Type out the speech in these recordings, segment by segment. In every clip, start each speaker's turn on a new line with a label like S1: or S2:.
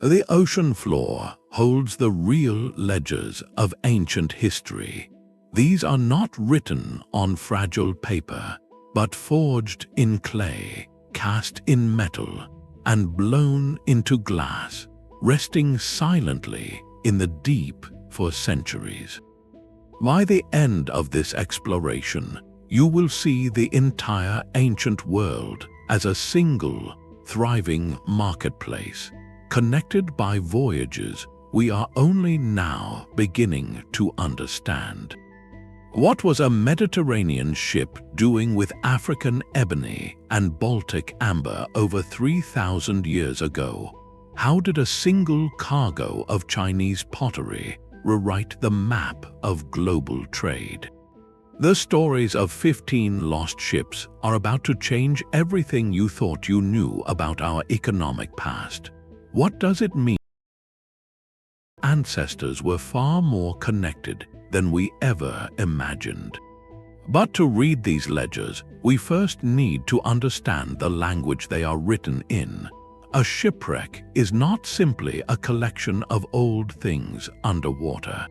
S1: The ocean floor holds the real ledgers of ancient history. These are not written on fragile paper, but forged in clay, cast in metal, and blown into glass, resting silently in the deep for centuries. By the end of this exploration, you will see the entire ancient world as a single, thriving marketplace, connected by voyages we are only now beginning to understand. What was a Mediterranean ship doing with African ebony and Baltic amber over 3,000 years ago? How did a single cargo of Chinese pottery rewrite the map of global trade? The stories of 15 lost ships are about to change everything you thought you knew about our economic past. What does it mean? Ancestors were far more connected than we ever imagined. But to read these ledgers, we first need to understand the language they are written in. A shipwreck is not simply a collection of old things underwater.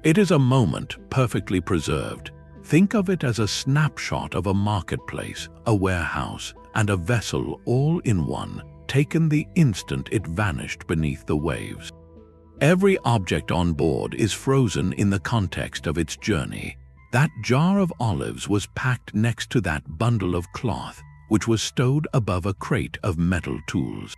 S1: It is a moment perfectly preserved. Think of it as a snapshot of a marketplace, a warehouse, and a vessel all in one, taken the instant it vanished beneath the waves. Every object on board is frozen in the context of its journey. That jar of olives was packed next to that bundle of cloth, which was stowed above a crate of metal tools.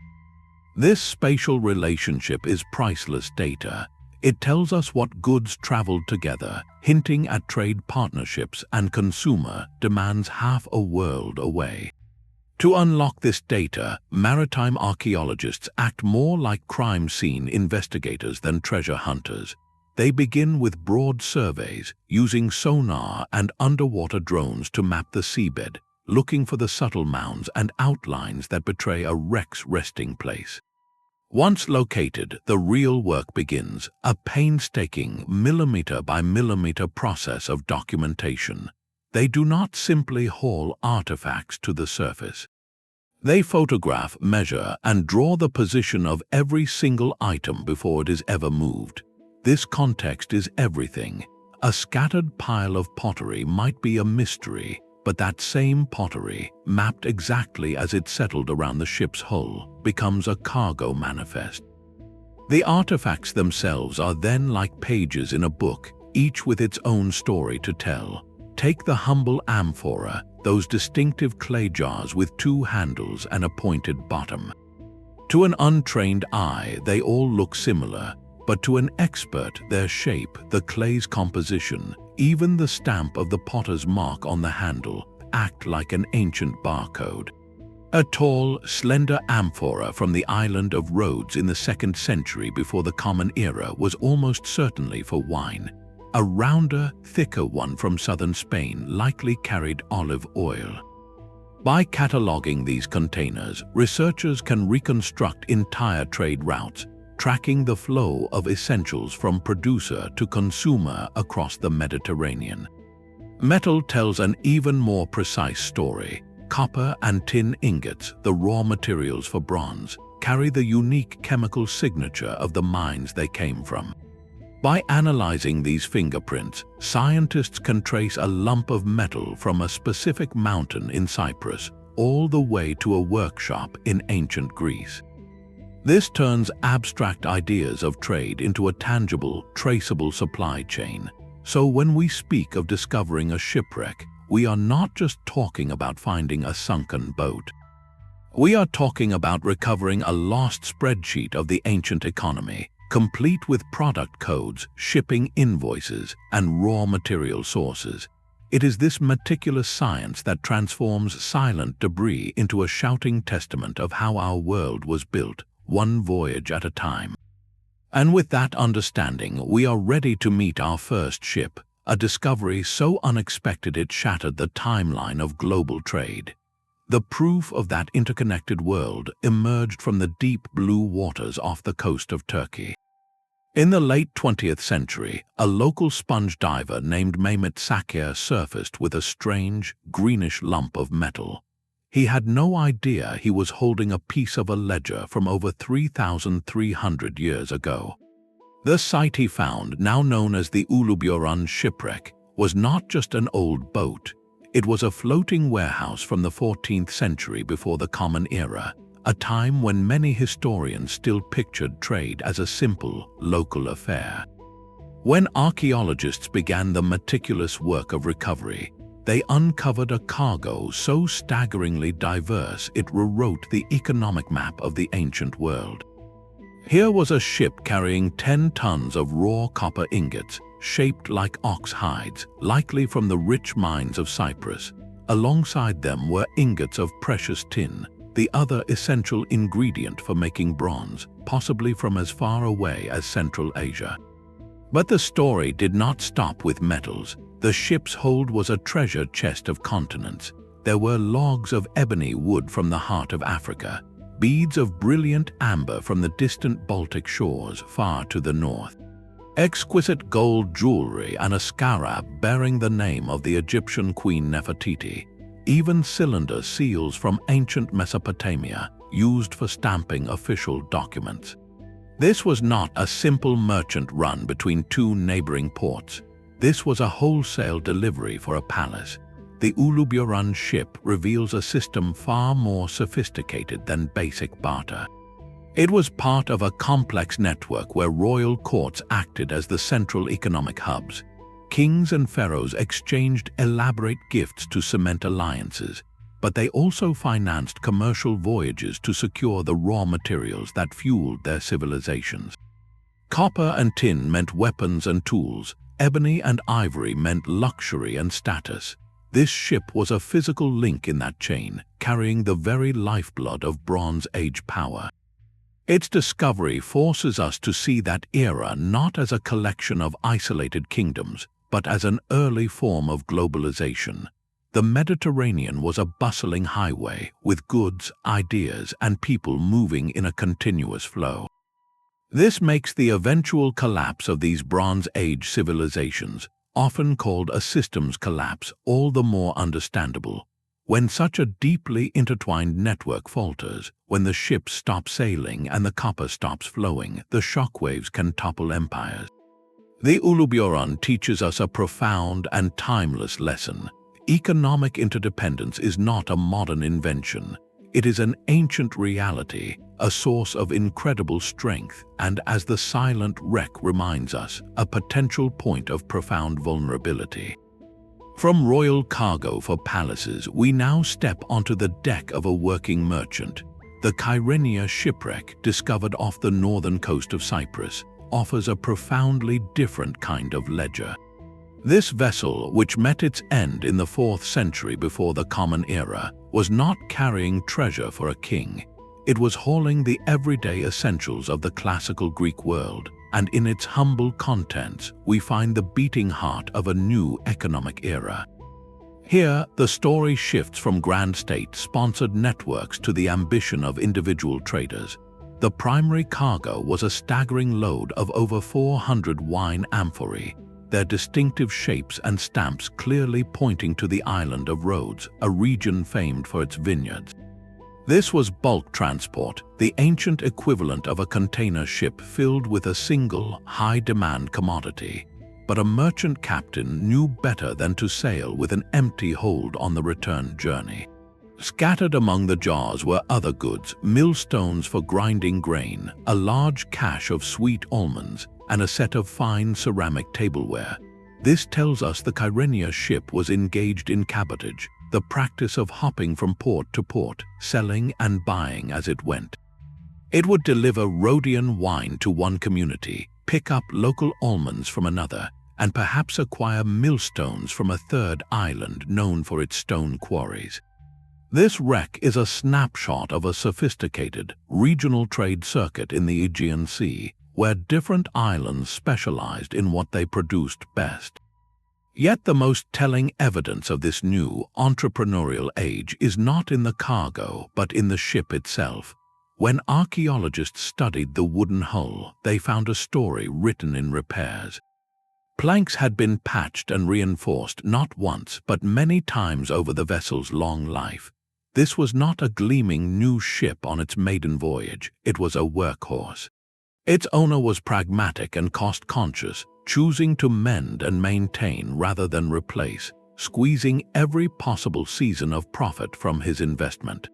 S1: This spatial relationship is priceless data. It tells us what goods traveled together, hinting at trade partnerships and consumer demands half a world away. To unlock this data, maritime archaeologists act more like crime scene investigators than treasure hunters. They begin with broad surveys, using sonar and underwater drones to map the seabed, looking for the subtle mounds and outlines that betray a wreck's resting place. Once located, the real work begins, a painstaking millimeter-by-millimeter process of documentation. They do not simply haul artifacts to the surface. They photograph, measure, and draw the position of every single item before it is ever moved. This context is everything. A scattered pile of pottery might be a mystery, but that same pottery, mapped exactly as it settled around the ship's hull, becomes a cargo manifest. The artifacts themselves are then like pages in a book, each with its own story to tell. Take the humble amphora, those distinctive clay jars with two handles and a pointed bottom. To an untrained eye, they all look similar, but to an expert, their shape, the clay's composition, even the stamp of the potter's mark on the handle, act like an ancient barcode. A tall, slender amphora from the island of Rhodes in the 2nd century before the Common Era was almost certainly for wine. A rounder, thicker one from southern Spain likely carried olive oil. By cataloging these containers, researchers can reconstruct entire trade routes, tracking the flow of essentials from producer to consumer across the Mediterranean. Metal tells an even more precise story. Copper and tin ingots, the raw materials for bronze, carry the unique chemical signature of the mines they came from. By analyzing these fingerprints, scientists can trace a lump of metal from a specific mountain in Cyprus all the way to a workshop in ancient Greece. This turns abstract ideas of trade into a tangible, traceable supply chain. So when we speak of discovering a shipwreck, we are not just talking about finding a sunken boat. We are talking about recovering a lost spreadsheet of the ancient economy, complete with product codes, shipping invoices, and raw material sources. It is this meticulous science that transforms silent debris into a shouting testament of how our world was built, one voyage at a time. And with that understanding, we are ready to meet our first ship, a discovery so unexpected it shattered the timeline of global trade. The proof of that interconnected world emerged from the deep blue waters off the coast of Turkey. In the late 20th century, a local sponge diver named Mehmet Sakir surfaced with a strange, greenish lump of metal. He had no idea he was holding a piece of a ledger from over 3,300 years ago. The site he found, now known as the Uluburun Shipwreck, was not just an old boat. It was a floating warehouse from the 14th century before the Common Era, a time when many historians still pictured trade as a simple, local affair. When archaeologists began the meticulous work of recovery, they uncovered a cargo so staggeringly diverse it rewrote the economic map of the ancient world. Here was a ship carrying 10 tons of raw copper ingots, shaped like ox hides, likely from the rich mines of Cyprus. Alongside them were ingots of precious tin, the other essential ingredient for making bronze, possibly from as far away as Central Asia. But the story did not stop with metals. The ship's hold was a treasure chest of continents. There were logs of ebony wood from the heart of Africa, beads of brilliant amber from the distant Baltic shores far to the north, exquisite gold jewelry and a scarab bearing the name of the Egyptian queen Nefertiti, even cylinder seals from ancient Mesopotamia used for stamping official documents. This was not a simple merchant run between two neighboring ports. This was a wholesale delivery for a palace. The Uluburun ship reveals a system far more sophisticated than basic barter. It was part of a complex network where royal courts acted as the central economic hubs. Kings and pharaohs exchanged elaborate gifts to cement alliances, but they also financed commercial voyages to secure the raw materials that fueled their civilizations. Copper and tin meant weapons and tools. Ebony and ivory meant luxury and status. This ship was a physical link in that chain, carrying the very lifeblood of Bronze Age power. Its discovery forces us to see that era not as a collection of isolated kingdoms, but as an early form of globalization. The Mediterranean was a bustling highway, with goods, ideas, and people moving in a continuous flow. This makes the eventual collapse of these Bronze Age civilizations, often called a systems collapse, all the more understandable. When such a deeply intertwined network falters, when the ships stop sailing and the copper stops flowing, the shockwaves can topple empires. The Uluburun teaches us a profound and timeless lesson. Economic interdependence is not a modern invention. It is an ancient reality, a source of incredible strength, and as the silent wreck reminds us, a potential point of profound vulnerability. From royal cargo for palaces, we now step onto the deck of a working merchant. The Kyrenia shipwreck, discovered off the northern coast of Cyprus, offers a profoundly different kind of ledger. This vessel, which met its end in the 4th century before the Common Era, was not carrying treasure for a king. It was hauling the everyday essentials of the classical Greek world, and in its humble contents, we find the beating heart of a new economic era. Here, the story shifts from grand state-sponsored networks to the ambition of individual traders. The primary cargo was a staggering load of over 400 wine amphorae, their distinctive shapes and stamps clearly pointing to the island of Rhodes, a region famed for its vineyards. This was bulk transport, the ancient equivalent of a container ship filled with a single, high-demand commodity. But a merchant captain knew better than to sail with an empty hold on the return journey. Scattered among the jars were other goods, millstones for grinding grain, a large cache of sweet almonds, and a set of fine ceramic tableware. This tells us the Kyrenia ship was engaged in cabotage, the practice of hopping from port to port, selling and buying as it went. It would deliver Rhodian wine to one community, pick up local almonds from another, and perhaps acquire millstones from a third island known for its stone quarries. This wreck is a snapshot of a sophisticated, regional trade circuit in the Aegean Sea, where different islands specialized in what they produced best. Yet the most telling evidence of this new entrepreneurial age is not in the cargo, but in the ship itself. When archaeologists studied the wooden hull, they found a story written in repairs. Planks had been patched and reinforced not once, but many times over the vessel's long life. This was not a gleaming new ship on its maiden voyage, it was a workhorse. Its owner was pragmatic and cost-conscious, choosing to mend and maintain rather than replace, squeezing every possible season of profit from his investment.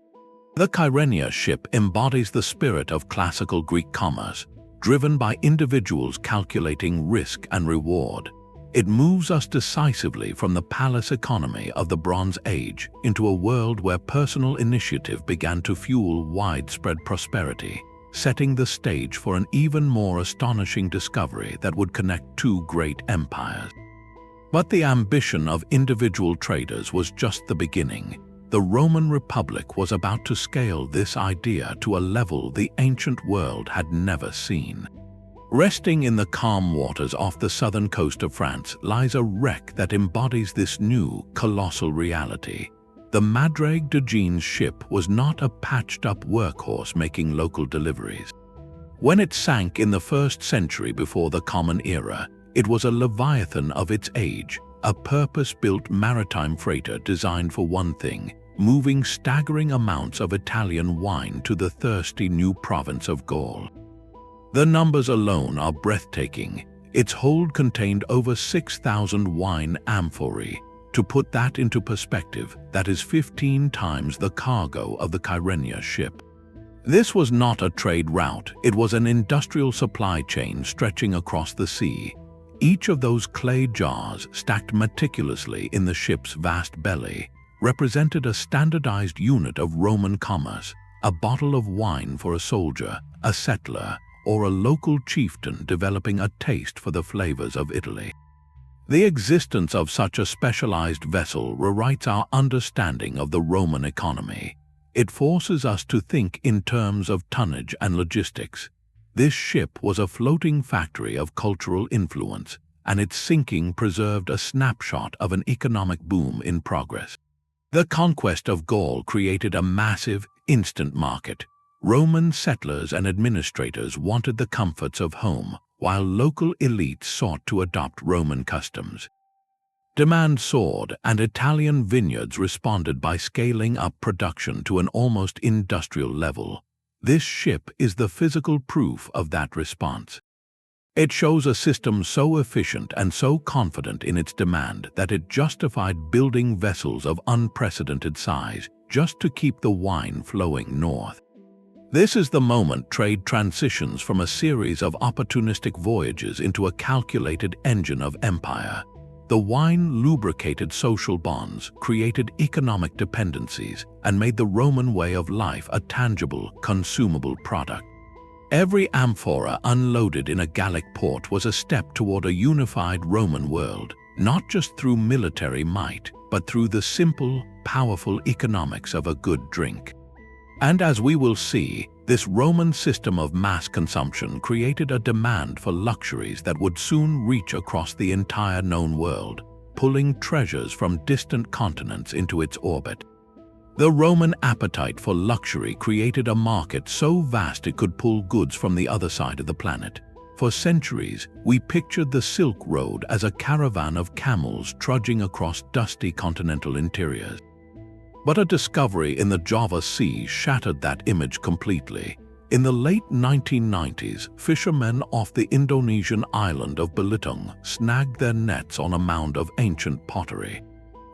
S1: The Kyrenia ship embodies the spirit of classical Greek commerce, driven by individuals calculating risk and reward. It moves us decisively from the palace economy of the Bronze Age into a world where personal initiative began to fuel widespread prosperity, setting the stage for an even more astonishing discovery that would connect two great empires. But the ambition of individual traders was just the beginning. The Roman Republic was about to scale this idea to a level the ancient world had never seen. Resting in the calm waters off the southern coast of France lies a wreck that embodies this new, colossal reality. The Madrague de Jean's ship was not a patched-up workhorse making local deliveries. When it sank in the 1st century before the Common Era, it was a leviathan of its age, a purpose-built maritime freighter designed for one thing: moving staggering amounts of Italian wine to the thirsty new province of Gaul. The numbers alone are breathtaking. Its hold contained over 6,000 wine amphorae. To put that into perspective, that is 15 times the cargo of the Kyrenia ship. This was not a trade route, it was an industrial supply chain stretching across the sea. Each of those clay jars, stacked meticulously in the ship's vast belly, represented a standardized unit of Roman commerce, a bottle of wine for a soldier, a settler, or a local chieftain developing a taste for the flavors of Italy. The existence of such a specialized vessel rewrites our understanding of the Roman economy. It forces us to think in terms of tonnage and logistics. This ship was a floating factory of cultural influence, and its sinking preserved a snapshot of an economic boom in progress. The conquest of Gaul created a massive, instant market. Roman settlers and administrators wanted the comforts of home, while local elites sought to adopt Roman customs. Demand soared, and Italian vineyards responded by scaling up production to an almost industrial level. This ship is the physical proof of that response. It shows a system so efficient and so confident in its demand that it justified building vessels of unprecedented size just to keep the wine flowing north. This is the moment trade transitions from a series of opportunistic voyages into a calculated engine of empire. The wine lubricated social bonds, created economic dependencies, and made the Roman way of life a tangible, consumable product. Every amphora unloaded in a Gallic port was a step toward a unified Roman world, not just through military might, but through the simple, powerful economics of a good drink. And as we will see, this Roman system of mass consumption created a demand for luxuries that would soon reach across the entire known world, pulling treasures from distant continents into its orbit. The Roman appetite for luxury created a market so vast it could pull goods from the other side of the planet. For centuries, we pictured the Silk Road as a caravan of camels trudging across dusty continental interiors. But a discovery in the Java Sea shattered that image completely. In the late 1990s, fishermen off the Indonesian island of Belitung snagged their nets on a mound of ancient pottery.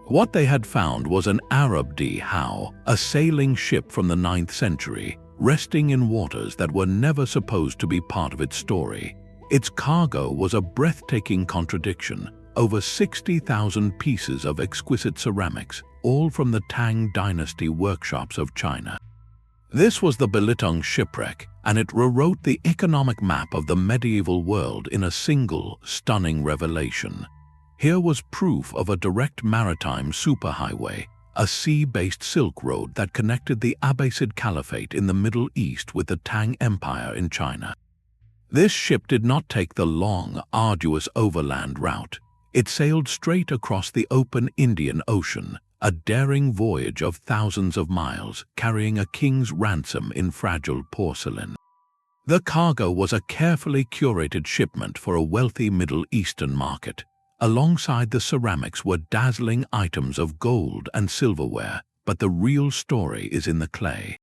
S1: What they had found was an Arab dhow, a sailing ship from the 9th century, resting in waters that were never supposed to be part of its story. Its cargo was a breathtaking contradiction: over 60,000 pieces of exquisite ceramics, all from the Tang Dynasty workshops of China. This was the Belitung shipwreck, and it rewrote the economic map of the medieval world in a single, stunning revelation. Here was proof of a direct maritime superhighway, a sea-based Silk Road that connected the Abbasid Caliphate in the Middle East with the Tang Empire in China. This ship did not take the long, arduous overland route. It sailed straight across the open Indian Ocean, a daring voyage of thousands of miles, carrying a king's ransom in fragile porcelain. The cargo was a carefully curated shipment for a wealthy Middle Eastern market. Alongside the ceramics were dazzling items of gold and silverware, but the real story is in the clay.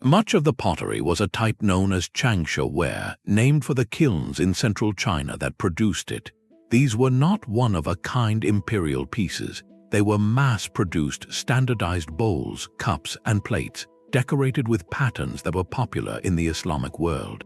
S1: Much of the pottery was a type known as changsha ware, named for the kilns in central China that produced it. These were not one-of-a-kind imperial pieces. They were mass-produced, standardized bowls, cups, and plates, decorated with patterns that were popular in the Islamic world.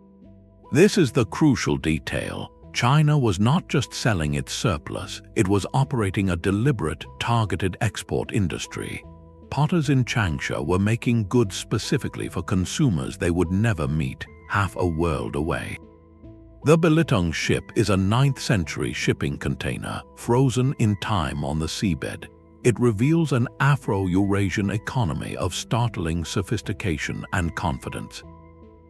S1: This is the crucial detail. China was not just selling its surplus, it was operating a deliberate, targeted export industry. Potters in Changsha were making goods specifically for consumers they would never meet, half a world away. The Belitung ship is a 9th century shipping container, frozen in time on the seabed. It reveals an Afro-Eurasian economy of startling sophistication and confidence.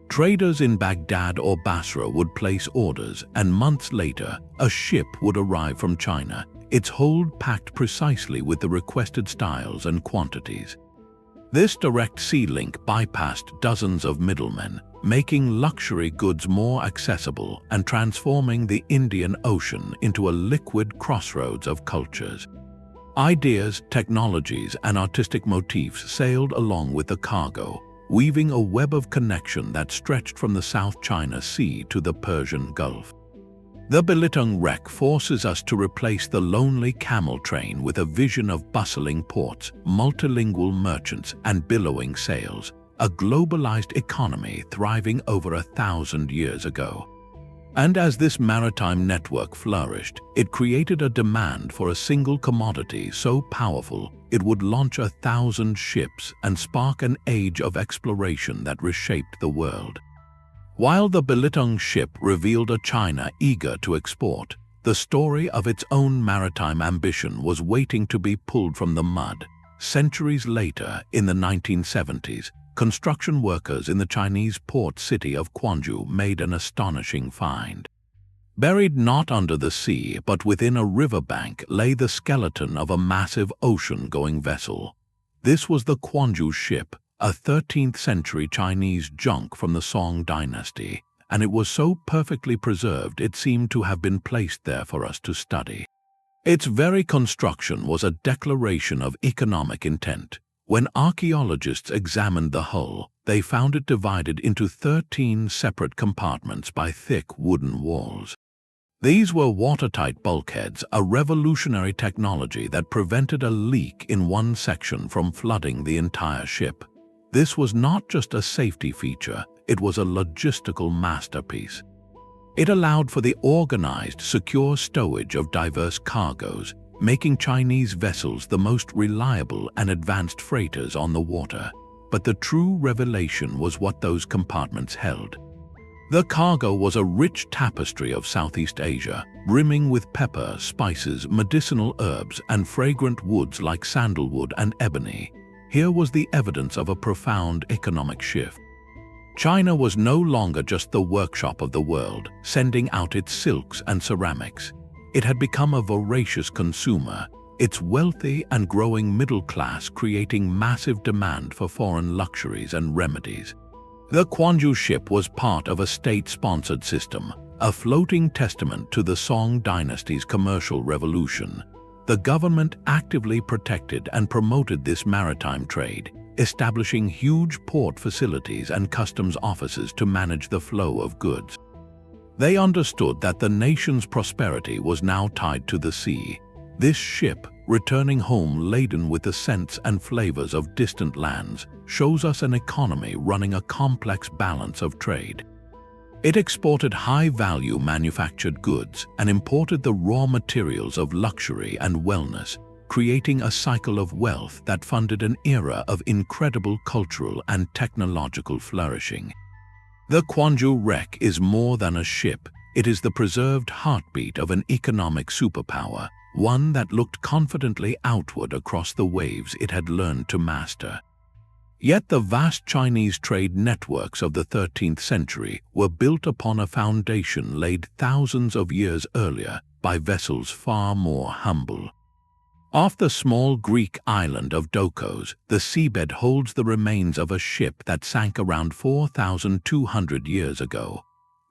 S1: Traders in Baghdad or Basra would place orders, and months later, a ship would arrive from China, its hold packed precisely with the requested styles and quantities. This direct sea link bypassed dozens of middlemen, making luxury goods more accessible and transforming the Indian Ocean into a liquid crossroads of cultures. Ideas, technologies, and artistic motifs sailed along with the cargo, weaving a web of connection that stretched from the South China Sea to the Persian Gulf. The Belitung wreck forces us to replace the lonely camel train with a vision of bustling ports, multilingual merchants, and billowing sails, a globalized economy thriving over 1,000 years ago. And as this maritime network flourished, it created a demand for a single commodity so powerful it would launch 1,000 ships and spark an age of exploration that reshaped the world. While the Belitung ship revealed a China eager to export, the story of its own maritime ambition was waiting to be pulled from the mud. Centuries later, in the 1970s, construction workers in the Chinese port city of Quanzhou made an astonishing find. Buried not under the sea but within a riverbank lay the skeleton of a massive ocean-going vessel. This was the Quanzhou ship, a 13th century Chinese junk from the Song dynasty, and it was so perfectly preserved it seemed to have been placed there for us to study. Its very construction was a declaration of economic intent. When archaeologists examined the hull, they found it divided into 13 separate compartments by thick wooden walls. These were watertight bulkheads, a revolutionary technology that prevented a leak in one section from flooding the entire ship. This was not just a safety feature, it was a logistical masterpiece. It allowed for the organized, secure stowage of diverse cargoes, making Chinese vessels the most reliable and advanced freighters on the water. But the true revelation was what those compartments held. The cargo was a rich tapestry of Southeast Asia, brimming with pepper, spices, medicinal herbs, and fragrant woods like sandalwood and ebony. Here was the evidence of a profound economic shift. China was no longer just the workshop of the world, sending out its silks and ceramics. It had become a voracious consumer, its wealthy and growing middle class creating massive demand for foreign luxuries and remedies. The Quanzhou ship was part of a state-sponsored system, a floating testament to the Song dynasty's commercial revolution. The government actively protected and promoted this maritime trade, establishing huge port facilities and customs offices to manage the flow of goods. They understood that the nation's prosperity was now tied to the sea. This ship, returning home laden with the scents and flavors of distant lands, shows us an economy running a complex balance of trade. It exported high-value manufactured goods and imported the raw materials of luxury and wellness, creating a cycle of wealth that funded an era of incredible cultural and technological flourishing. The Quanzhou wreck is more than a ship, it is the preserved heartbeat of an economic superpower, one that looked confidently outward across the waves it had learned to master. Yet the vast Chinese trade networks of the 13th century were built upon a foundation laid thousands of years earlier by vessels far more humble. Off the small Greek island of Dokos, the seabed holds the remains of a ship that sank around 4,200 years ago.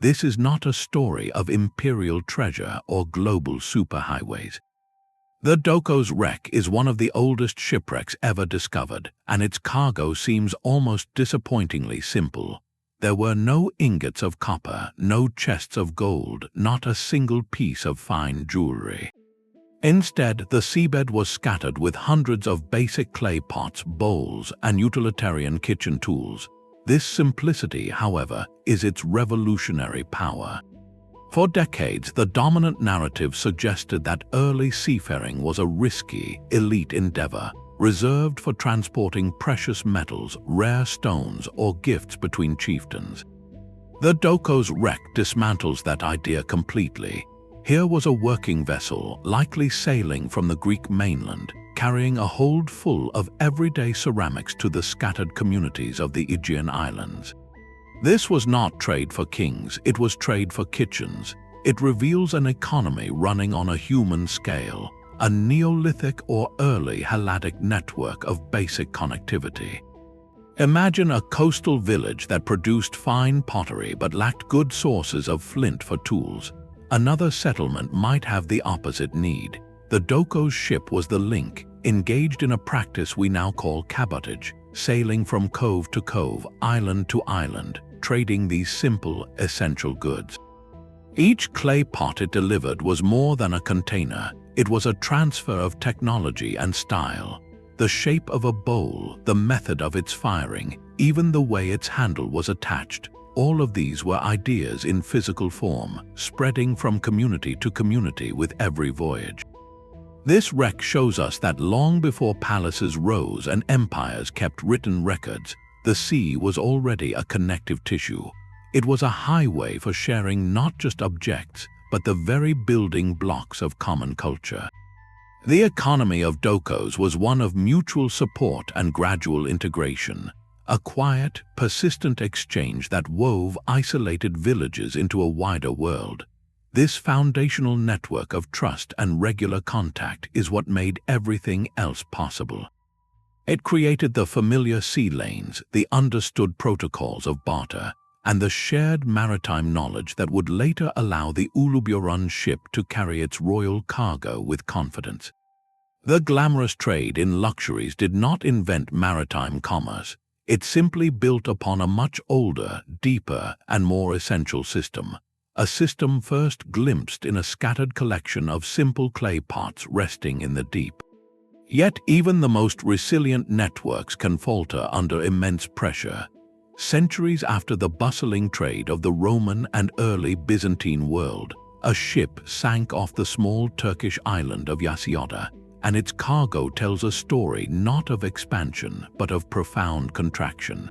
S1: This is not a story of imperial treasure or global superhighways. The Dokos wreck is one of the oldest shipwrecks ever discovered, and its cargo seems almost disappointingly simple. There were no ingots of copper, no chests of gold, not a single piece of fine jewelry. Instead, the seabed was scattered with hundreds of basic clay pots, bowls, and utilitarian kitchen tools. This simplicity, however, is its revolutionary power. For decades, the dominant narrative suggested that early seafaring was a risky, elite endeavor, reserved for transporting precious metals, rare stones, or gifts between chieftains. The Dokos wreck dismantles that idea completely. Here was a working vessel, likely sailing from the Greek mainland, carrying a hold full of everyday ceramics to the scattered communities of the Aegean islands. This was not trade for kings, it was trade for kitchens. It reveals an economy running on a human scale, a Neolithic or early Helladic network of basic connectivity. Imagine a coastal village that produced fine pottery but lacked good sources of flint for tools. Another settlement might have the opposite need. The Dokos ship was the link, engaged in a practice we now call cabotage, sailing from cove to cove, island to island, trading these simple, essential goods. Each clay pot it delivered was more than a container. It was a transfer of technology and style. The shape of a bowl, the method of its firing, even the way its handle was attached, all of these were ideas in physical form, spreading from community to community with every voyage. This wreck shows us that long before palaces rose and empires kept written records, the sea was already a connective tissue. It was a highway for sharing not just objects, but the very building blocks of common culture. The economy of Dokos was one of mutual support and gradual integration, a quiet, persistent exchange that wove isolated villages into a wider world. This foundational network of trust and regular contact is what made everything else possible. It created the familiar sea lanes, the understood protocols of barter, and the shared maritime knowledge that would later allow the Uluburun ship to carry its royal cargo with confidence. The glamorous trade in luxuries did not invent maritime commerce. It simply built upon a much older, deeper, and more essential system. A system first glimpsed in a scattered collection of simple clay pots resting in the deep. Yet even the most resilient networks can falter under immense pressure. Centuries after the bustling trade of the Roman and early Byzantine world, a ship sank off the small Turkish island of Yassıada, and its cargo tells a story not of expansion but of profound contraction.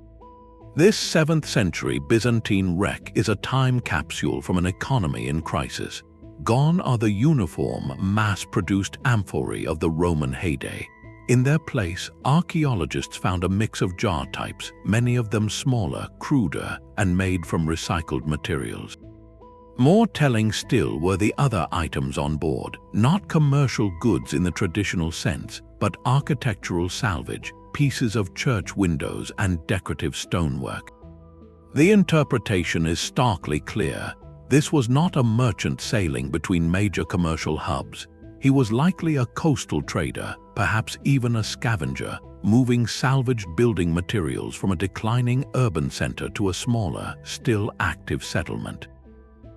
S1: This 7th century Byzantine wreck is a time capsule from an economy in crisis. Gone are the uniform, mass-produced amphorae of the Roman heyday. In their place, archaeologists found a mix of jar types, many of them smaller, cruder, and made from recycled materials. More telling still were the other items on board, not commercial goods in the traditional sense, but architectural salvage, pieces of church windows and decorative stonework. The interpretation is starkly clear. This was not a merchant sailing between major commercial hubs. He was likely a coastal trader, perhaps even a scavenger, moving salvaged building materials from a declining urban center to a smaller, still active settlement.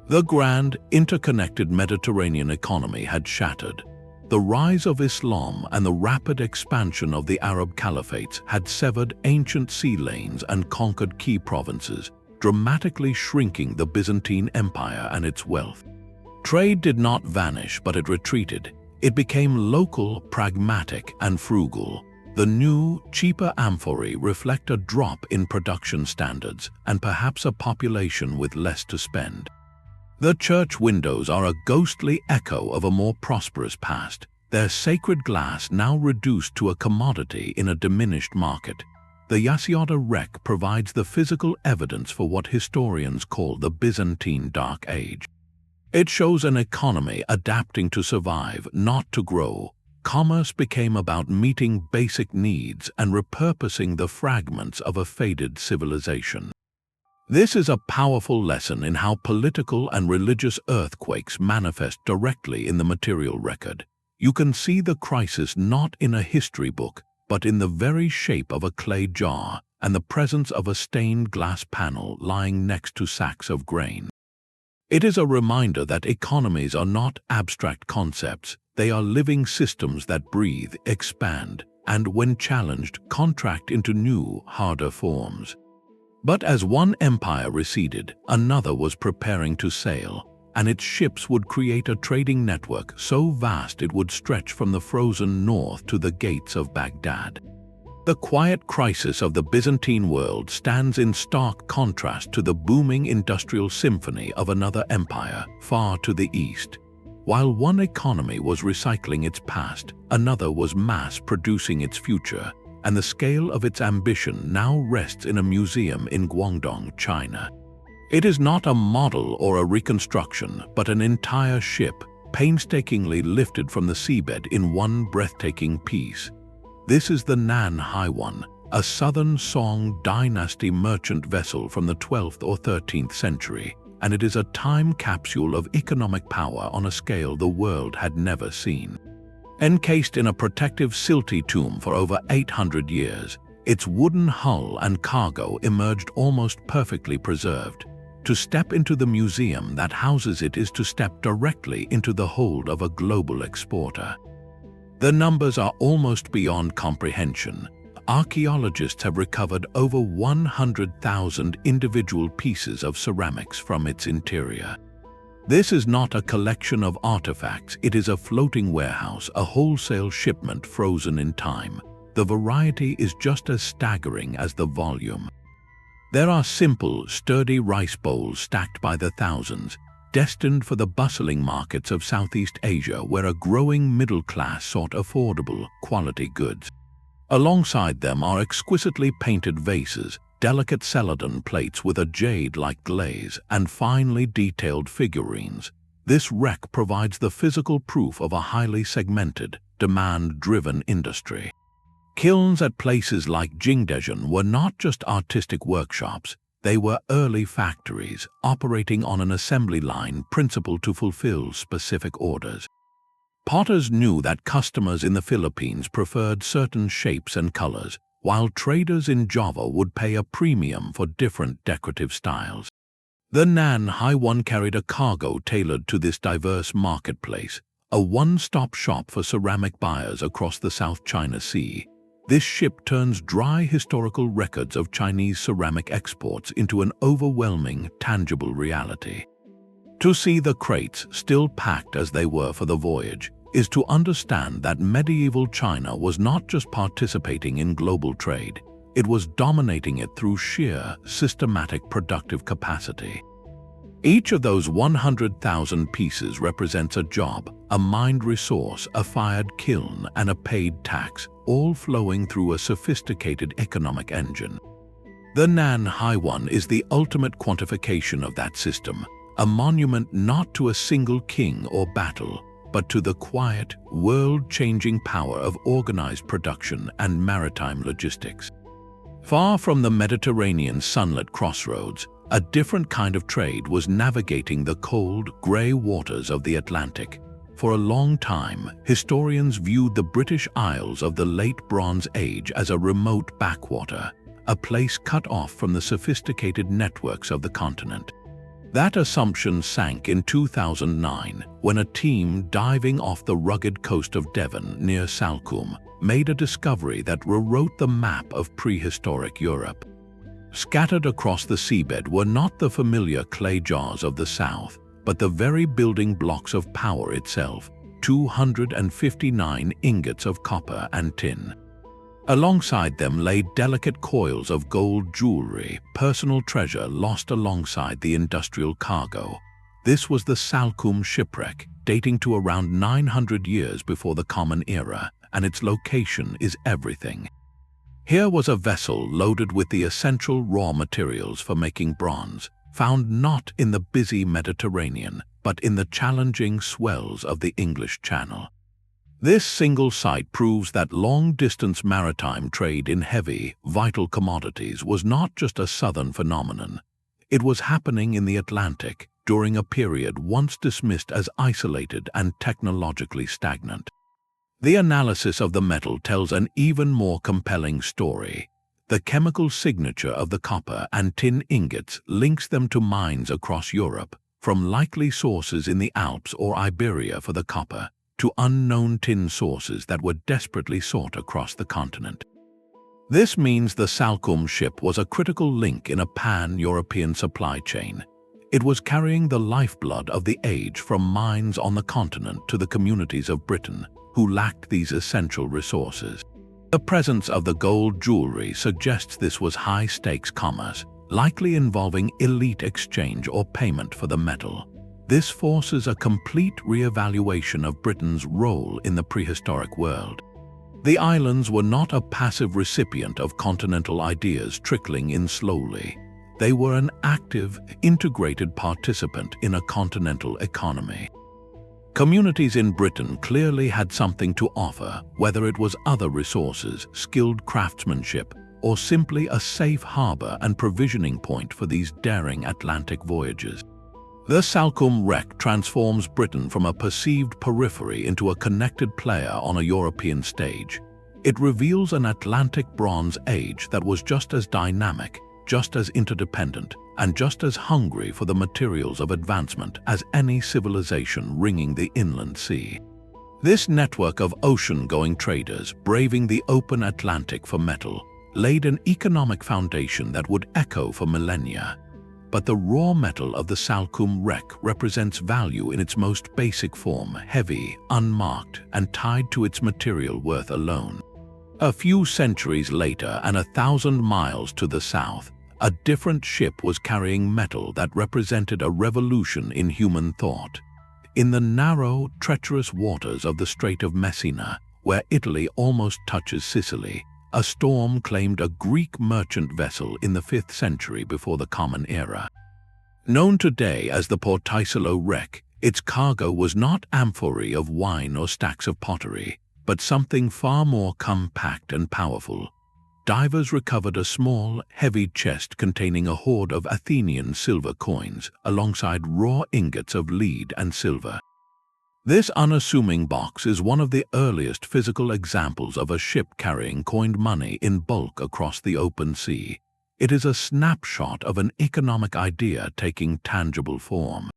S1: The grand, interconnected Mediterranean economy had shattered. The rise of Islam and the rapid expansion of the Arab caliphates had severed ancient sea lanes and conquered key provinces, dramatically shrinking the Byzantine Empire and its wealth. Trade did not vanish, but it retreated. It became local, pragmatic, and frugal. The new, cheaper amphorae reflect a drop in production standards and perhaps a population with less to spend. The church windows are a ghostly echo of a more prosperous past, their sacred glass now reduced to a commodity in a diminished market. The Yassıada wreck provides the physical evidence for what historians call the Byzantine Dark Age. It shows an economy adapting to survive, not to grow. Commerce became about meeting basic needs and repurposing the fragments of a faded civilization. This is a powerful lesson in how political and religious earthquakes manifest directly in the material record. you can see the crisis not in a history book, but in the very shape of a clay jar and the presence of a stained glass panel lying next to sacks of grain. It is a reminder that economies are not abstract concepts, they are living systems that breathe, expand, and when challenged, contract into new, harder forms. But as one empire receded, another was preparing to sail, and its ships would create a trading network so vast it would stretch from the frozen north to the gates of Baghdad. The quiet crisis of the Byzantine world stands in stark contrast to the booming industrial symphony of another empire far to the east. While one economy was recycling its past, another was mass-producing its future, and the scale of its ambition now rests in a museum in Guangdong, China. It is not a model or a reconstruction, but an entire ship, painstakingly lifted from the seabed in one breathtaking piece. This is the Nanhai One, a Southern Song dynasty merchant vessel from the 12th or 13th century, and it is a time capsule of economic power on a scale the world had never seen. Encased in a protective silty tomb for over 800 years, its wooden hull and cargo emerged almost perfectly preserved. To step into the museum that houses it is to step directly into the hold of a global exporter. The numbers are almost beyond comprehension. Archaeologists have recovered over 100,000 individual pieces of ceramics from its interior. This is not a collection of artifacts, it is a floating warehouse, a wholesale shipment frozen in time. The variety is just as staggering as the volume. There are simple, sturdy rice bowls stacked by the thousands, destined for the bustling markets of Southeast Asia where a growing middle class sought affordable, quality goods. Alongside them are exquisitely painted vases, delicate celadon plates with a jade-like glaze, and finely detailed figurines. This wreck provides the physical proof of a highly segmented, demand-driven industry. Kilns at places like Jingdezhen were not just artistic workshops, they were early factories operating on an assembly line principled to fulfill specific orders. Potters knew that customers in the Philippines preferred certain shapes and colors, while traders in Java would pay a premium for different decorative styles. The Nanhai One carried a cargo tailored to this diverse marketplace, a one-stop shop for ceramic buyers across the South China Sea. This ship turns dry historical records of Chinese ceramic exports into an overwhelming, tangible reality. To see the crates still packed as they were for the voyage is to understand that medieval China was not just participating in global trade, it was dominating it through sheer, systematic productive capacity. Each of those 100,000 pieces represents a job, a mined resource, a fired kiln, and a paid tax, all flowing through a sophisticated economic engine. The Nanhai One is the ultimate quantification of that system, a monument not to a single king or battle, but to the quiet, world-changing power of organized production and maritime logistics. Far from the Mediterranean sunlit crossroads, a different kind of trade was navigating the cold, grey waters of the Atlantic. For a long time, historians viewed the British Isles of the Late Bronze Age as a remote backwater, a place cut off from the sophisticated networks of the continent. That assumption sank in 2009 when a team diving off the rugged coast of Devon near Salcombe made a discovery that rewrote the map of prehistoric Europe. Scattered across the seabed were not the familiar clay jars of the south, but the very building blocks of power itself, 259 ingots of copper and tin. Alongside them lay delicate coils of gold jewelry, personal treasure lost alongside the industrial cargo. This was the Salcombe shipwreck, dating to around 900 years before the Common Era, and its location is everything. Here was a vessel loaded with the essential raw materials for making bronze, found not in the busy Mediterranean, but in the challenging swells of the English Channel. This single site proves that long-distance maritime trade in heavy, vital commodities was not just a southern phenomenon. It was happening in the Atlantic during a period once dismissed as isolated and technologically stagnant. The analysis of the metal tells an even more compelling story. The chemical signature of the copper and tin ingots links them to mines across Europe, from likely sources in the Alps or Iberia for the copper, to unknown tin sources that were desperately sought across the continent. This means the Salcombe ship was a critical link in a pan-European supply chain. It was carrying the lifeblood of the age from mines on the continent to the communities of Britain, who lacked these essential resources. The presence of the gold jewelry suggests this was high-stakes commerce, likely involving elite exchange or payment for the metal. This forces a complete re-evaluation of Britain's role in the prehistoric world. The islands were not a passive recipient of continental ideas trickling in slowly. They were an active, integrated participant in a continental economy. Communities in Britain clearly had something to offer, whether it was other resources, skilled craftsmanship, or simply a safe harbor and provisioning point for these daring Atlantic voyages. The Salcombe wreck transforms Britain from a perceived periphery into a connected player on a European stage. It reveals an Atlantic Bronze Age that was just as dynamic, just as interdependent, and just as hungry for the materials of advancement as any civilization ringing the inland sea. This network of ocean-going traders braving the open Atlantic for metal laid an economic foundation that would echo for millennia. But the raw metal of the Salcombe wreck represents value in its most basic form, heavy, unmarked, and tied to its material worth alone. A few centuries later, and 1,000 miles to the south, a different ship was carrying metal that represented a revolution in human thought. In the narrow, treacherous waters of the Strait of Messina, where Italy almost touches Sicily, a storm claimed a Greek merchant vessel in the 5th century before the Common Era. Known today as the Porticello wreck, its cargo was not amphorae of wine or stacks of pottery, but something far more compact and powerful. Divers recovered a small, heavy chest containing a hoard of Athenian silver coins, alongside raw ingots of lead and silver. This unassuming box is one of the earliest physical examples of a ship carrying coined money in bulk across the open sea. It is a snapshot of an economic idea taking tangible form.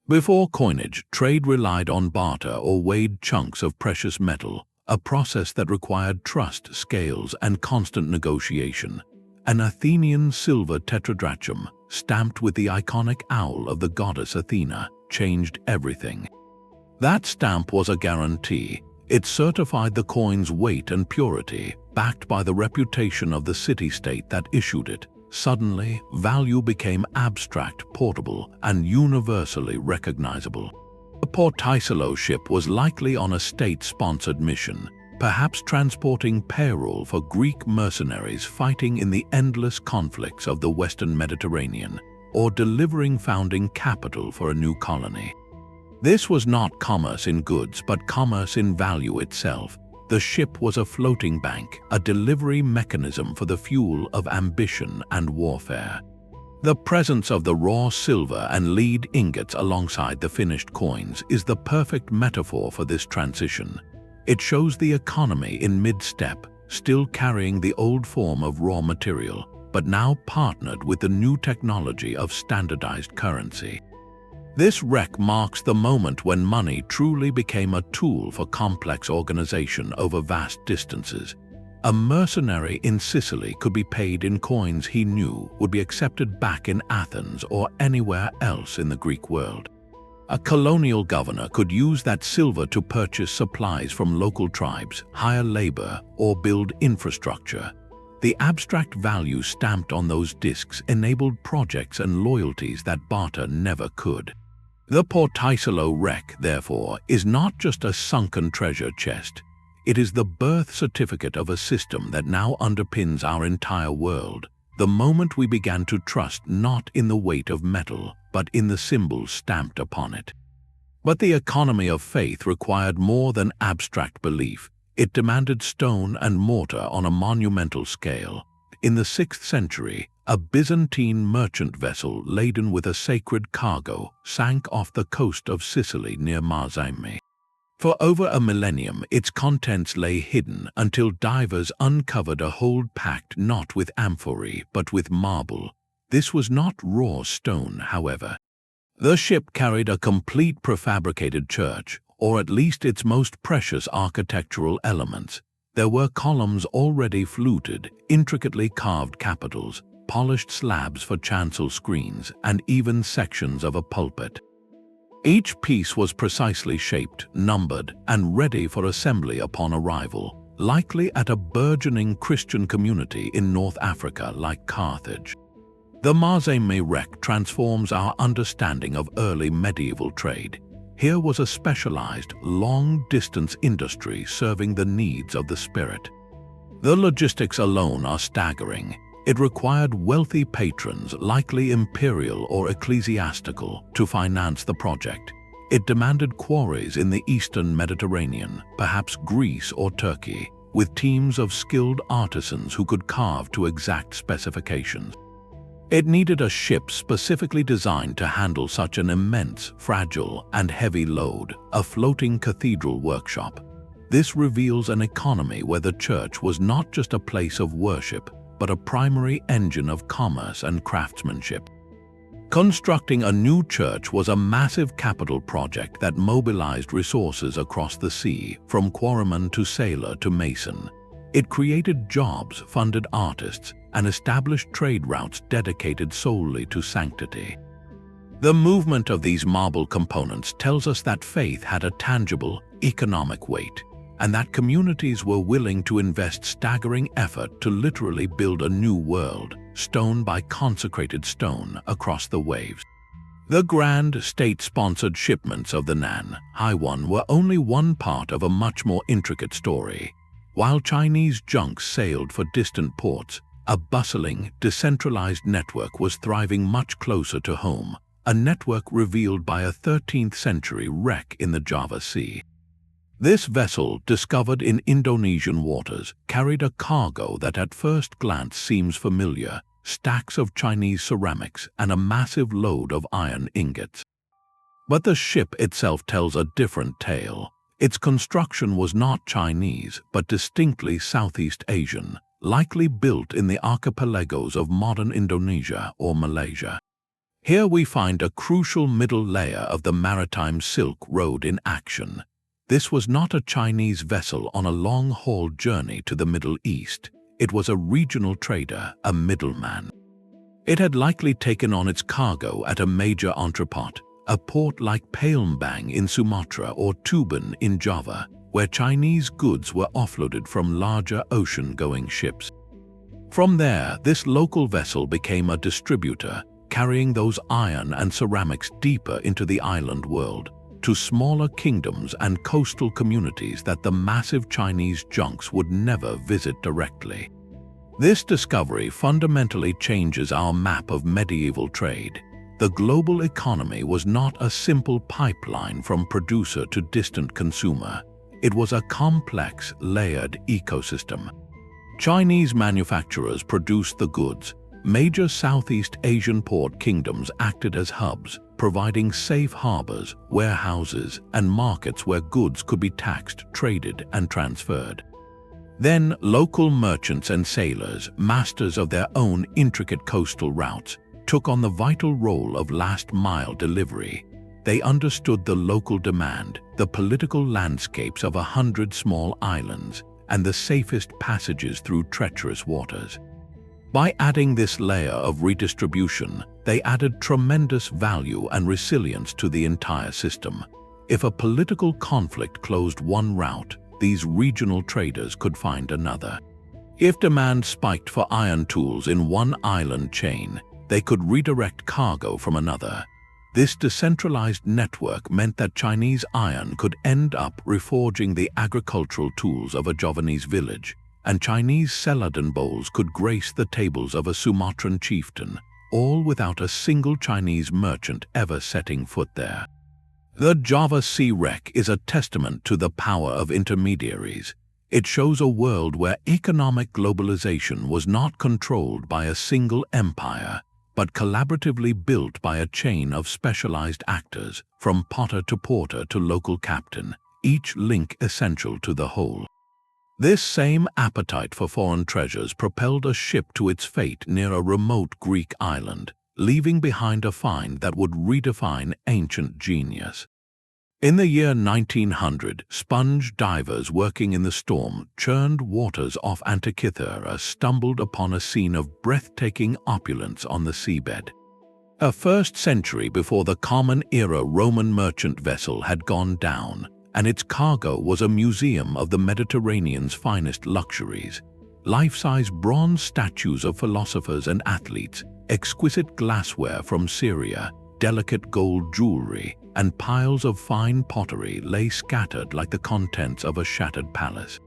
S1: Before coinage, trade relied on barter or weighed chunks of precious metal, a process that required trust, scales, and constant negotiation. An Athenian silver tetradrachm, stamped with the iconic owl of the goddess Athena, changed everything. That stamp was a guarantee. It certified the coin's weight and purity, backed by the reputation of the city-state that issued it. Suddenly, value became abstract, portable, and universally recognizable. The Porticello ship was likely on a state-sponsored mission, perhaps transporting payroll for Greek mercenaries fighting in the endless conflicts of the Western Mediterranean, or delivering founding capital for a new colony. This was not commerce in goods, but commerce in value itself. The ship was a floating bank, a delivery mechanism for the fuel of ambition and warfare. The presence of the raw silver and lead ingots alongside the finished coins is the perfect metaphor for this transition. It shows the economy in mid-step, still carrying the old form of raw material, but now partnered with the new technology of standardized currency. This wreck marks the moment when money truly became a tool for complex organization over vast distances. A mercenary in Sicily could be paid in coins he knew would be accepted back in Athens or anywhere else in the Greek world. A colonial governor could use that silver to purchase supplies from local tribes, hire labor, or build infrastructure. The abstract value stamped on those discs enabled projects and loyalties that barter never could. The Porticello wreck, therefore, is not just a sunken treasure chest. It is the birth certificate of a system that now underpins our entire world. The moment we began to trust not in the weight of metal, but in the symbols stamped upon it. But the economy of faith required more than abstract belief. It demanded stone and mortar on a monumental scale. In the 6th century, a Byzantine merchant vessel laden with a sacred cargo sank off the coast of Sicily near Marzamemi. For over a millennium, its contents lay hidden until divers uncovered a hold packed not with amphorae but with marble. This was not raw stone, however. The ship carried a complete prefabricated church, or at least its most precious architectural elements. There were columns already fluted, intricately carved capitals, polished slabs for chancel screens, and even sections of a pulpit. Each piece was precisely shaped, numbered, and ready for assembly upon arrival, likely at a burgeoning Christian community in North Africa like Carthage. The Marzamemi wreck transforms our understanding of early medieval trade. Here was a specialized, long-distance industry serving the needs of the spirit. The logistics alone are staggering. It required wealthy patrons, likely imperial or ecclesiastical, to finance the project. It demanded quarries in the eastern Mediterranean, perhaps Greece or Turkey, with teams of skilled artisans who could carve to exact specifications. It needed a ship specifically designed to handle such an immense, fragile, and heavy load, a floating cathedral workshop. This reveals an economy where the church was not just a place of worship, but a primary engine of commerce and craftsmanship. Constructing a new church was a massive capital project that mobilized resources across the sea, from quarryman to sailor to mason. It created jobs, funded artists, and established trade routes dedicated solely to sanctity. The movement of these marble components tells us that faith had a tangible, economic weight, and that communities were willing to invest staggering effort to literally build a new world, stone by consecrated stone, across the waves. The grand, state-sponsored shipments of the Nanhai were only one part of a much more intricate story. While Chinese junks sailed for distant ports, a bustling, decentralized network was thriving much closer to home, a network revealed by a 13th-century wreck in the Java Sea. This vessel, discovered in Indonesian waters, carried a cargo that at first glance seems familiar: stacks of Chinese ceramics and a massive load of iron ingots. But the ship itself tells a different tale. Its construction was not Chinese, but distinctly Southeast Asian, likely built in the archipelagos of modern Indonesia or Malaysia. Here we find a crucial middle layer of the maritime Silk Road in action. This was not a Chinese vessel on a long-haul journey to the Middle East. It was a regional trader, a middleman. It had likely taken on its cargo at a major entrepot, a port like Palembang in Sumatra or Tuban in Java, where Chinese goods were offloaded from larger ocean-going ships. From there, this local vessel became a distributor, carrying those iron and ceramics deeper into the island world, to smaller kingdoms and coastal communities that the massive Chinese junks would never visit directly. This discovery fundamentally changes our map of medieval trade. The global economy was not a simple pipeline from producer to distant consumer. It was a complex, layered ecosystem. Chinese manufacturers produced the goods. Major Southeast Asian port kingdoms acted as hubs, providing safe harbors, warehouses, and markets where goods could be taxed, traded, and transferred. Then, local merchants and sailors, masters of their own intricate coastal routes, took on the vital role of last-mile delivery. They understood the local demand, the political landscapes of 100 small islands, and the safest passages through treacherous waters. By adding this layer of redistribution, they added tremendous value and resilience to the entire system. If a political conflict closed one route, these regional traders could find another. If demand spiked for iron tools in one island chain, they could redirect cargo from another. This decentralized network meant that Chinese iron could end up reforging the agricultural tools of a Javanese village, and Chinese celadon bowls could grace the tables of a Sumatran chieftain, all without a single Chinese merchant ever setting foot there. The Java Sea wreck is a testament to the power of intermediaries. It shows a world where economic globalization was not controlled by a single empire, but collaboratively built by a chain of specialized actors, from potter to porter to local captain. each link essential to the whole. This same appetite for foreign treasures propelled a ship to its fate near a remote Greek island, leaving behind a find that would redefine ancient genius. In the year 1900, sponge divers working in the storm-churned waters off Antikythera stumbled upon a scene of breathtaking opulence on the seabed. A first century before the Common Era Roman merchant vessel had gone down, and its cargo was a museum of the Mediterranean's finest luxuries. Life-size bronze statues of philosophers and athletes, exquisite glassware from Syria, delicate gold jewelry, and piles of fine pottery lay scattered like the contents of a shattered palace.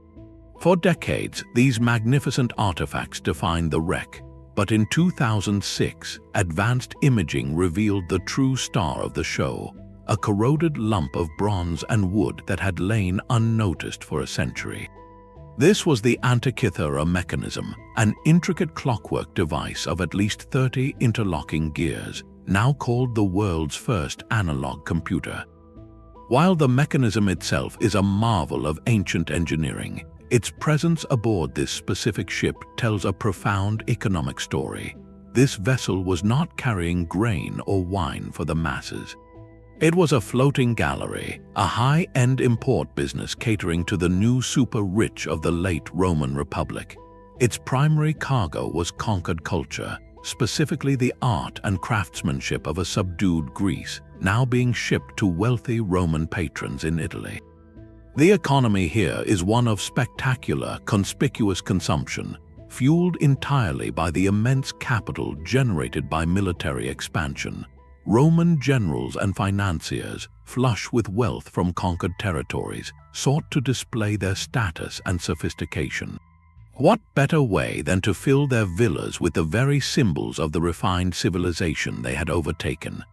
S1: For decades, these magnificent artifacts defined the wreck, but in 2006, advanced imaging revealed the true star of the show, a corroded lump of bronze and wood that had lain unnoticed for a century. This was the Antikythera mechanism, an intricate clockwork device of at least 30 interlocking gears, now called the world's first analog computer. While the mechanism itself is a marvel of ancient engineering, its presence aboard this specific ship tells a profound economic story. This vessel was not carrying grain or wine for the masses. It was a floating gallery, a high-end import business catering to the new super-rich of the late Roman Republic. Its primary cargo was conquered culture, specifically the art and craftsmanship of a subdued Greece, now being shipped to wealthy Roman patrons in Italy. The economy here is one of spectacular, conspicuous consumption, fueled entirely by the immense capital generated by military expansion. Roman generals and financiers, flush with wealth from conquered territories, sought to display their status and sophistication. What better way than to fill their villas with the very symbols of the refined civilization they had overtaken?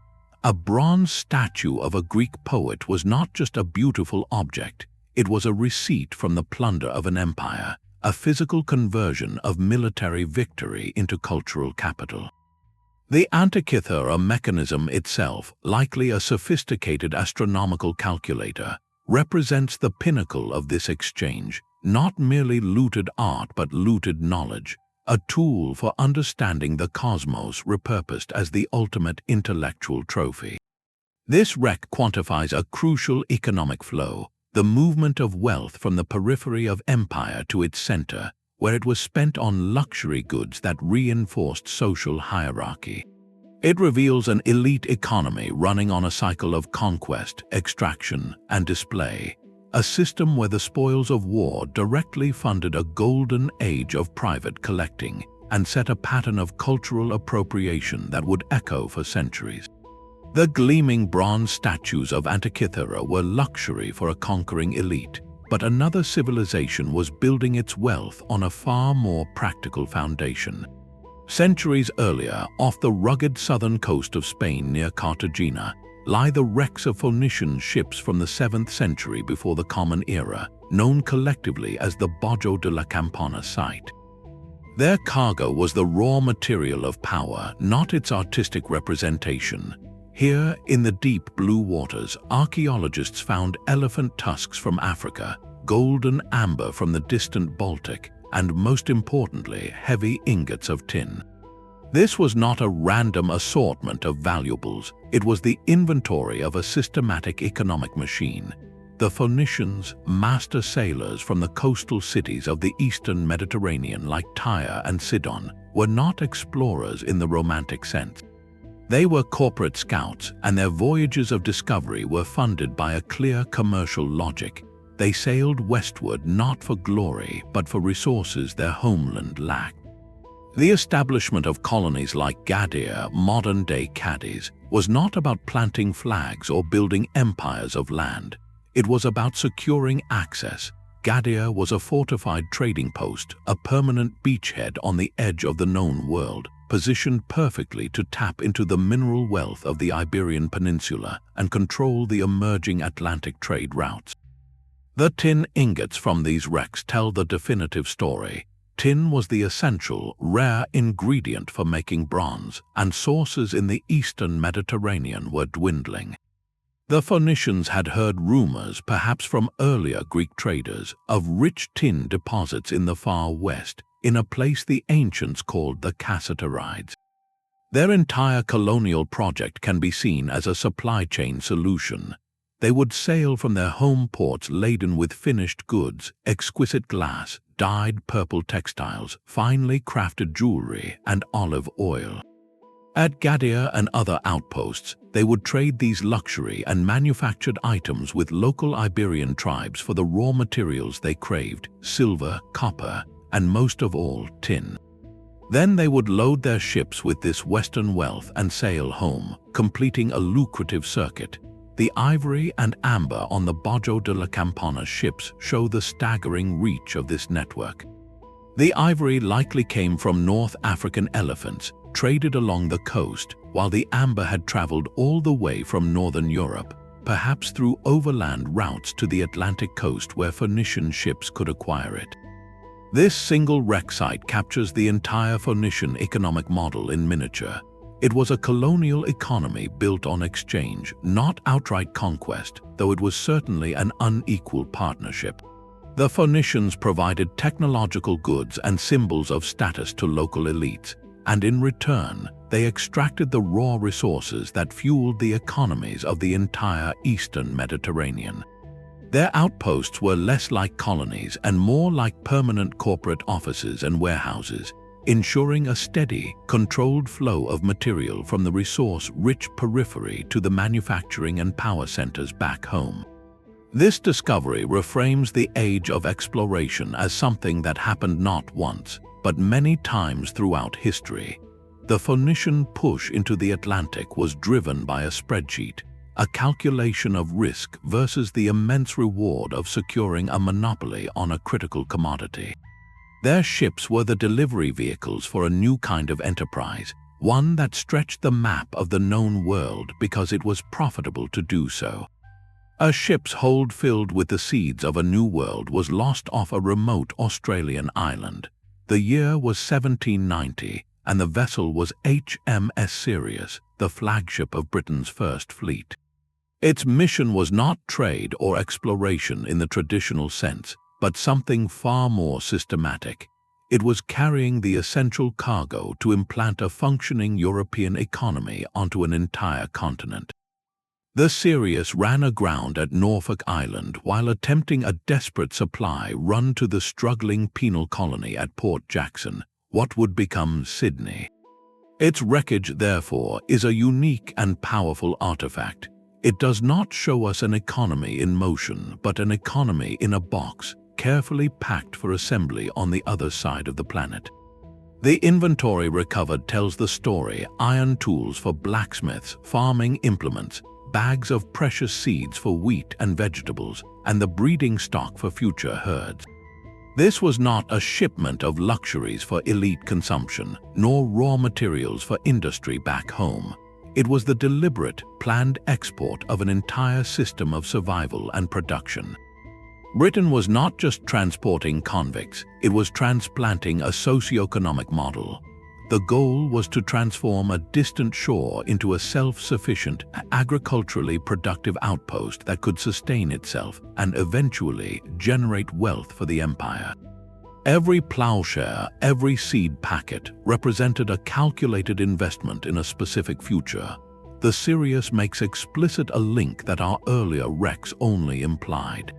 S1: A bronze statue of a Greek poet was not just a beautiful object, it was a receipt from the plunder of an empire, a physical conversion of military victory into cultural capital. The Antikythera mechanism itself, likely a sophisticated astronomical calculator, represents the pinnacle of this exchange, not merely looted art but looted knowledge, a tool for understanding the cosmos repurposed as the ultimate intellectual trophy. This wreck quantifies a crucial economic flow, the movement of wealth from the periphery of empire to its center, where it was spent on luxury goods that reinforced social hierarchy. It reveals an elite economy running on a cycle of conquest, extraction, and display, a system where the spoils of war directly funded a golden age of private collecting and set a pattern of cultural appropriation that would echo for centuries. The gleaming bronze statues of Antikythera were luxury for a conquering elite, but another civilization was building its wealth on a far more practical foundation. Centuries earlier, off the rugged southern coast of Spain near Cartagena, lie the wrecks of Phoenician ships from the 7th century before the Common Era, known collectively as the Bojo de la Campana site. Their cargo was the raw material of power, not its artistic representation. Here, in the deep blue waters, archaeologists found elephant tusks from Africa, gold and amber from the distant Baltic, and most importantly, heavy ingots of tin. This was not a random assortment of valuables, it was the inventory of a systematic economic machine. The Phoenicians, master sailors from the coastal cities of the eastern Mediterranean like Tyre and Sidon, were not explorers in the romantic sense. They were corporate scouts, and their voyages of discovery were funded by a clear commercial logic. They sailed westward not for glory, but for resources their homeland lacked. The establishment of colonies like Gadir, modern-day Cadiz, was not about planting flags or building empires of land. It was about securing access. Gadir was a fortified trading post, a permanent beachhead on the edge of the known world, positioned perfectly to tap into the mineral wealth of the Iberian Peninsula and control the emerging Atlantic trade routes. The tin ingots from these wrecks tell the definitive story. Tin was the essential, rare ingredient for making bronze, and sources in the eastern Mediterranean were dwindling. The Phoenicians had heard rumors, perhaps from earlier Greek traders, of rich tin deposits in the far west, in a place the ancients called the Yassıada. Their entire colonial project can be seen as a supply chain solution. They would sail from their home ports laden with finished goods, exquisite glass, dyed purple textiles, finely crafted jewelry, and olive oil. At Gadea and other outposts, they would trade these luxury and manufactured items with local Iberian tribes for the raw materials they craved: silver, copper, and most of all, tin. Then they would load their ships with this western wealth and sail home, completing a lucrative circuit. The ivory and amber on the Bajo de la Campana ships show the staggering reach of this network. The ivory likely came from North African elephants, traded along the coast, while the amber had traveled all the way from northern Europe, perhaps through overland routes to the Atlantic coast where Phoenician ships could acquire it. This single wreck site captures the entire Phoenician economic model in miniature. It was a colonial economy built on exchange, not outright conquest, though it was certainly an unequal partnership. The Phoenicians provided technological goods and symbols of status to local elites, and in return, they extracted the raw resources that fueled the economies of the entire eastern Mediterranean. Their outposts were less like colonies and more like permanent corporate offices and warehouses, ensuring a steady, controlled flow of material from the resource-rich periphery to the manufacturing and power centers back home. This discovery reframes the age of exploration as something that happened not once, but many times throughout history. The Phoenician push into the Atlantic was driven by a spreadsheet, a calculation of risk versus the immense reward of securing a monopoly on a critical commodity. Their ships were the delivery vehicles for a new kind of enterprise, one that stretched the map of the known world because it was profitable to do so. A ship's hold filled with the seeds of a new world was lost off a remote Australian island. The year was 1790, and the vessel was HMS Sirius, the flagship of Britain's first fleet. Its mission was not trade or exploration in the traditional sense, but something far more systematic. It was carrying the essential cargo to implant a functioning European economy onto an entire continent. The Sirius ran aground at Norfolk Island while attempting a desperate supply run to the struggling penal colony at Port Jackson, what would become Sydney. Its wreckage, therefore, is a unique and powerful artifact. It does not show us an economy in motion, but an economy in a box, carefully packed for assembly on the other side of the planet. The inventory recovered tells the story: iron tools for blacksmiths, farming implements, bags of precious seeds for wheat and vegetables, and the breeding stock for future herds. This was not a shipment of luxuries for elite consumption, nor raw materials for industry back home. It was the deliberate, planned export of an entire system of survival and production. Britain was not just transporting convicts, it was transplanting a socio-economic model. The goal was to transform a distant shore into a self-sufficient, agriculturally productive outpost that could sustain itself and eventually generate wealth for the empire. Every plowshare, every seed packet represented a calculated investment in a specific future. The Sirius makes explicit a link that our earlier wrecks only implied.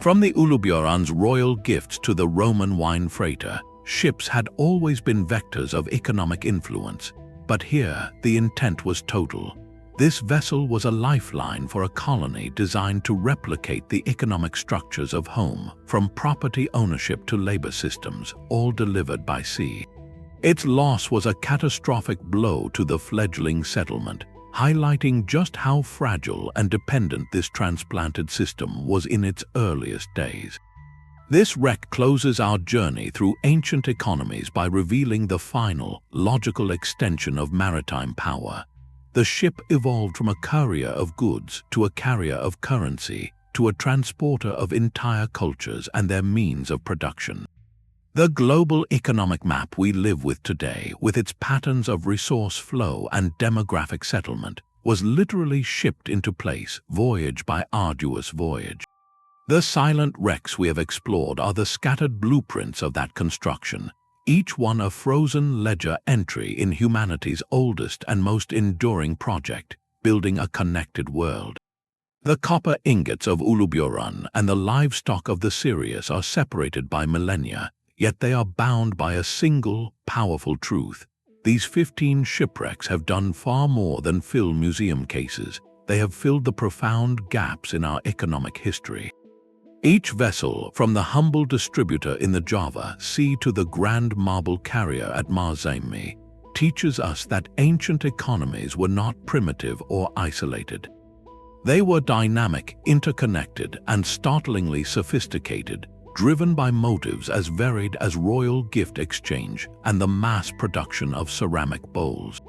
S1: From the Uluburun's royal gifts to the Roman wine freighter, ships had always been vectors of economic influence. But here, the intent was total. This vessel was a lifeline for a colony designed to replicate the economic structures of home, from property ownership to labor systems, all delivered by sea. Its loss was a catastrophic blow to the fledgling settlement, highlighting just how fragile and dependent this transplanted system was in its earliest days. This wreck closes our journey through ancient economies by revealing the final, logical extension of maritime power. The ship evolved from a courier of goods to a carrier of currency to a transporter of entire cultures and their means of production. The global economic map we live with today, with its patterns of resource flow and demographic settlement, was literally shipped into place, voyage by arduous voyage. The silent wrecks we have explored are the scattered blueprints of that construction, each one a frozen ledger entry in humanity's oldest and most enduring project, building a connected world. The copper ingots of Uluburun and the livestock of the Sirius are separated by millennia, yet they are bound by a single, powerful truth. These 15 shipwrecks have done far more than fill museum cases. They have filled the profound gaps in our economic history. Each vessel, from the humble distributor in the Java Sea to the grand marble carrier at Marzamemi, teaches us that ancient economies were not primitive or isolated. They were dynamic, interconnected, and startlingly sophisticated, driven by motives as varied as royal gift exchange and the mass production of ceramic bowls.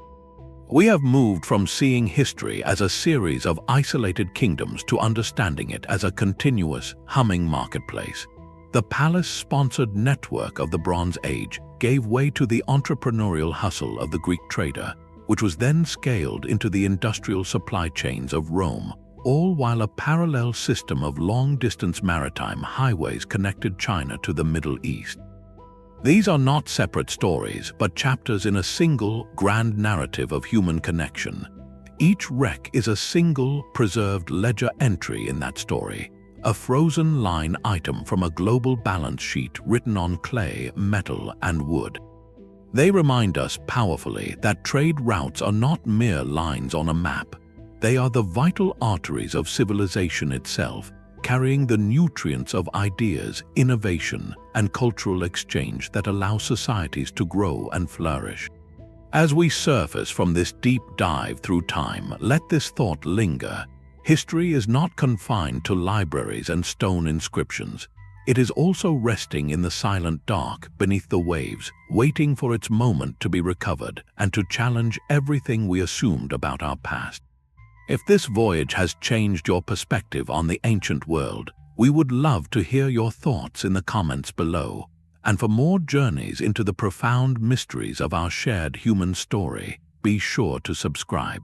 S1: We have moved from seeing history as a series of isolated kingdoms to understanding it as a continuous, humming marketplace. The palace-sponsored network of the Bronze Age gave way to the entrepreneurial hustle of the Greek trader, which was then scaled into the industrial supply chains of Rome, all while a parallel system of long-distance maritime highways connected China to the Middle East. These are not separate stories, but chapters in a single, grand narrative of human connection. Each wreck is a single, preserved ledger entry in that story, a frozen line item from a global balance sheet written on clay, metal, and wood. They remind us powerfully that trade routes are not mere lines on a map. They are the vital arteries of civilization itself, carrying the nutrients of ideas, innovation, and cultural exchange that allow societies to grow and flourish. As we surface from this deep dive through time, let this thought linger. History is not confined to libraries and stone inscriptions. It is also resting in the silent dark beneath the waves, waiting for its moment to be recovered and to challenge everything we assumed about our past. If this voyage has changed your perspective on the ancient world, we would love to hear your thoughts in the comments below. And for more journeys into the profound mysteries of our shared human story, be sure to subscribe.